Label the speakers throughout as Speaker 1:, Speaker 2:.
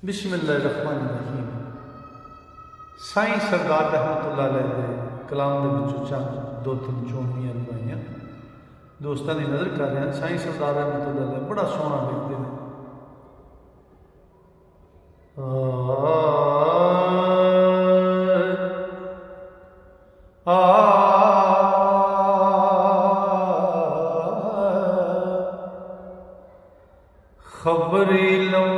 Speaker 1: बिस्मिल्लाहिर्रहमानिर्रहीम। साईं सरदार रहमतुल्लाह अलैह दे कलाम दे विचों चंद दो तीन चोणियां लवाइयां दोस्तां दी नज़र कर रहे हैं। साईं सरदार रहमतुल्लाह अलैह बड़ा सोहना लिखते हैं। खबर इलम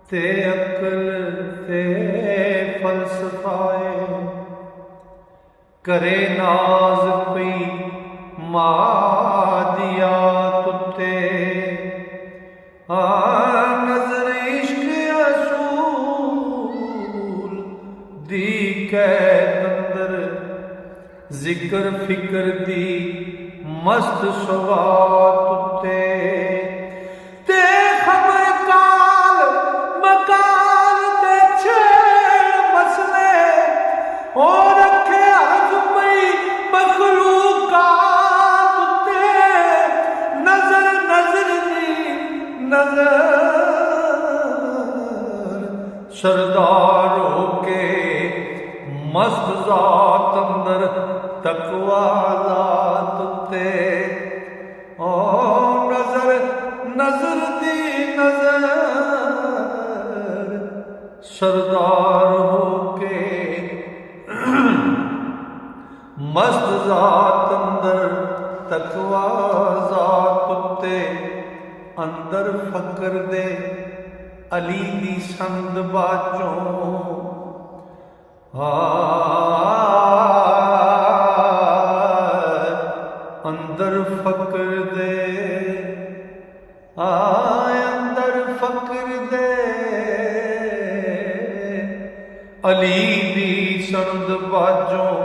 Speaker 1: ते अकल ते फलसफाए करे नाज पई मादिया तुते नजर इश्क असूल दी कैद अंदर जिक्र फिक्र दी मस्त सवात तुते सरदार होके मस्त जात अंदर तकवा जात ते ओ नजर नजर दी नजर सरदार होके मस्त जात अंदर तकवा जात ते अंदर फकर दे अली दी संद बाचों अंदर फकर दे अंदर फकर दे अली दी संद बाचों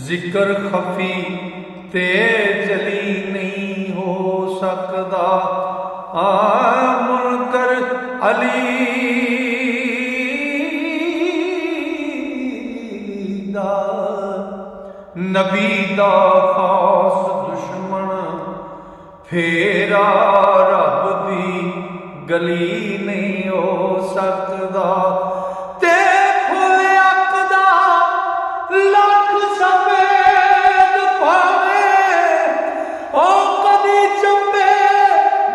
Speaker 1: जिक्र खफी ते जली नहीं हो सकदा मुनकर अली दा नबी दा खास दुश्मन फेरा रब दी गली नहीं हो सकदा ते फुल अकदा लख सफेद पावे ओ कदी चंबे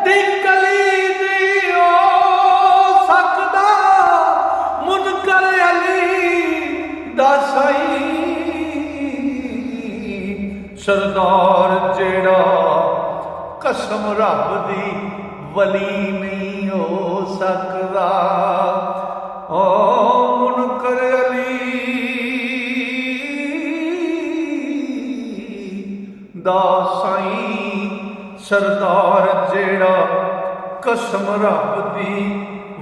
Speaker 1: दी गली नहीं हो सकदा मुनकर अली दा साईं सरदार जेड़ा कसम रब दी वली नहीं हो सकदा ओ मुनकर अली दा साईं सरदार जेड़ा कसम रब दी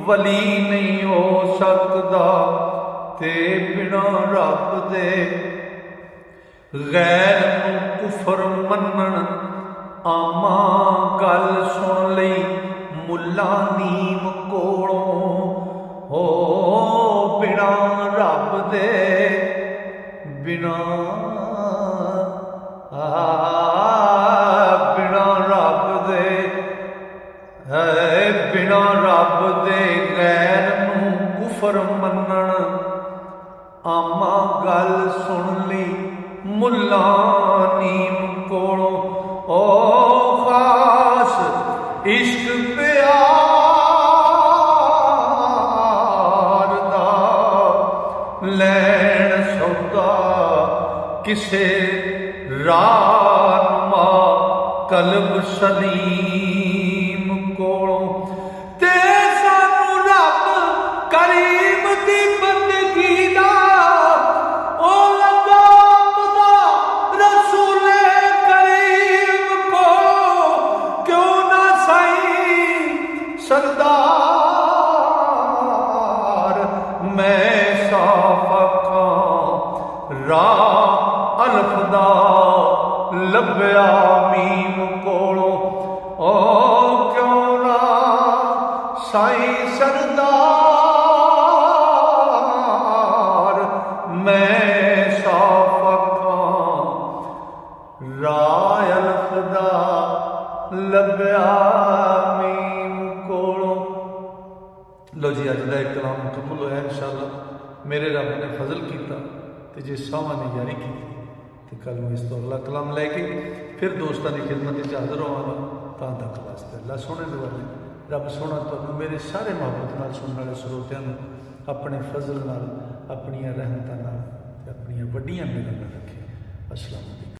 Speaker 1: वली नहीं हो सकदा ते बिना रब दे गैर नूं कुफर मन्नण आमा गल सुन लई मुल्ला नीम कोलों हो बिना रब दे बिना रब दे बिना रब दे गैर नूं कुफर मन्नण आमा गल सुन ली मुल्ला नीम कोलों ओ खास इश्क प्यार दा लैण सौदा किसे रानमा कल्ब सलीम कोलों ते सानू रब करीम दी बंदगी दा ओ लगा पता रसूले करीम को क्यों ना साईं सरदार मैं साफ अखां राह अल्फदा लभया मीम कोलों ओ क्यों ना साईं सरदार मैं साफ अखां राह अल्फदा लभया मीम कोलों लो जी अज का एक कलाम मुकम्मल होया इंशाअल्लाह मेरे रब ने फजल किया तो जे सावां ने यारी की तो कल मैं इस तो अगला कलाम लैके फिर दोस्तों की खिदमत में हाजिर होवांगा। तां तक वास्ते अल्लाह सोहने दे वाले रब सोहना तुहानूं मेरे सारे मुहब्बत नाल सुनने वाले श्रोतियां नूं अपने फजल नाल अपनियां रहमतां नाल ते अपनियां वड्डियां मेहरां नाल रखे। अस्सलाम वालेकुम।